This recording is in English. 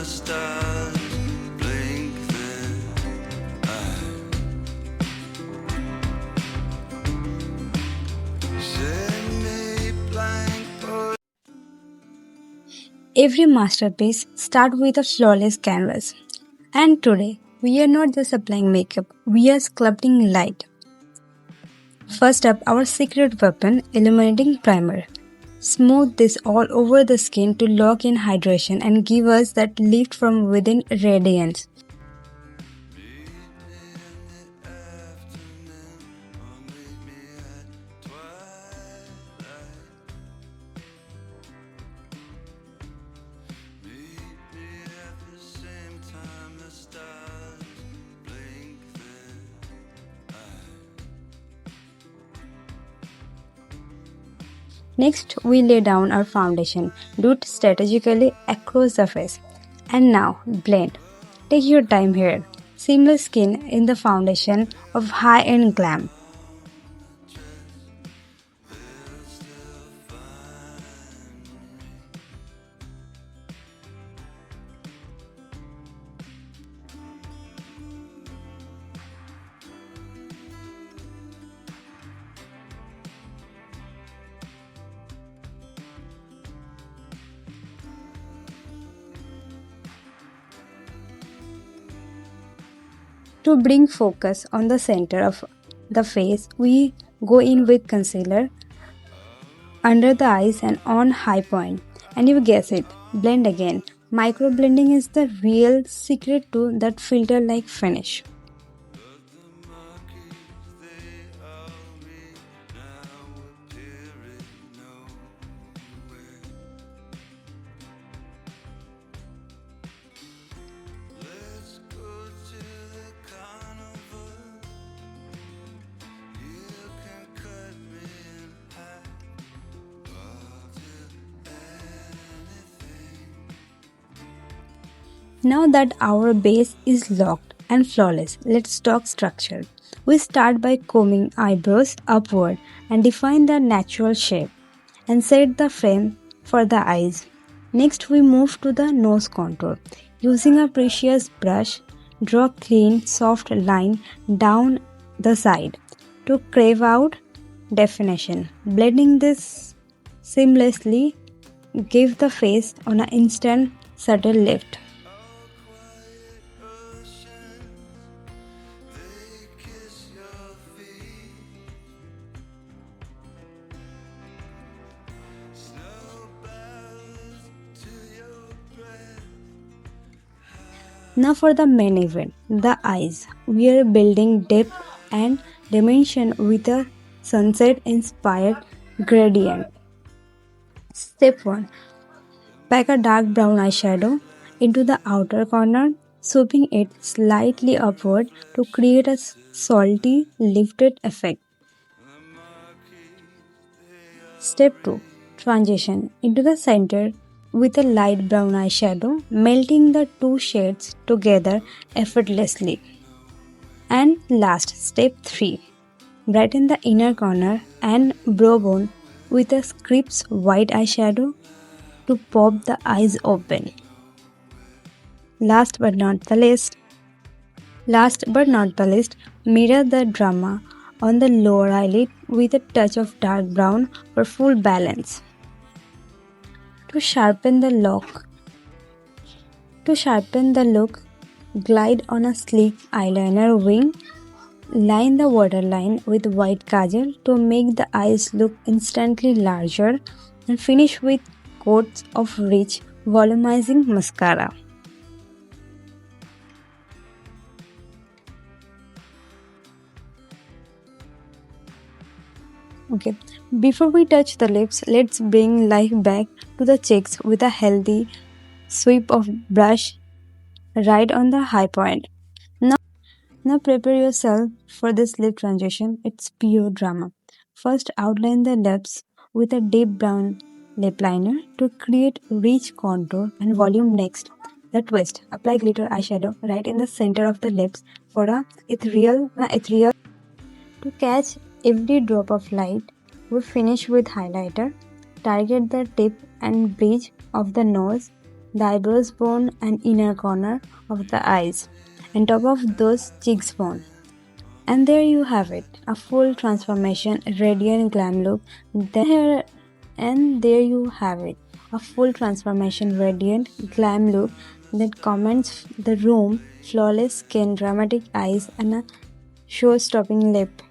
the stars blink their eyes. Set me blank, but Every masterpiece starts with a flawless canvas. And today, we are not just applying makeup, we are sculpting light. First up, our secret weapon, illuminating primer. Smooth this all over the skin to lock in hydration and give us that lift from within radiance. Next, we lay down our foundation. Do it strategically across the face. And now, blend. Take your time here. Seamless skin in the foundation of high-end glam. To bring focus on the center of the face, we go in with concealer under the eyes and on high point. And you guess it, blend again. Micro blending is the real secret to that filter like finish. Now that our base is locked and flawless, let's talk structure. We start by combing eyebrows upward and define the natural shape and set the frame for the eyes. Next, we move to the nose contour. Using a precious brush, draw clean, soft line down the side to carve out definition. Blending this seamlessly give the face on an instant subtle lift. Now for the main event, the eyes. We are building depth and dimension with a sunset-inspired gradient. Step 1. Pack a dark brown eyeshadow into the outer corner, swooping it slightly upward to create a salty, lifted effect. Step 2. Transition into the center with a light brown eyeshadow, melting the two shades together effortlessly. And last, step 3. Brighten the inner corner and brow bone with a crisp white eyeshadow to pop the eyes open. Last but not the least, mirror the drama on the lower eyelid with a touch of dark brown for full balance. To sharpen the look, glide on a sleek eyeliner wing. Line the waterline with white kajal to make the eyes look instantly larger, and finish with coats of rich, volumizing mascara. Okay, before we touch the lips, let's bring life back to the cheeks with a healthy sweep of brush right on the high point. Now prepare yourself for this lip transition. It's pure drama. First, outline the lips with a deep brown lip liner to create rich contour and volume. Next, the twist. Apply glitter eyeshadow right in the center of the lips for a ethereal. To catch every drop of light, we finish with highlighter. Target the tip and bridge of the nose the eyebrows bone and inner corner of the eyes, and top of those cheeks bone. And there you have it, a full transformation, radiant glam look. There you have it, a full transformation, radiant glam look that commands the room, flawless skin, dramatic eyes, and a show-stopping lip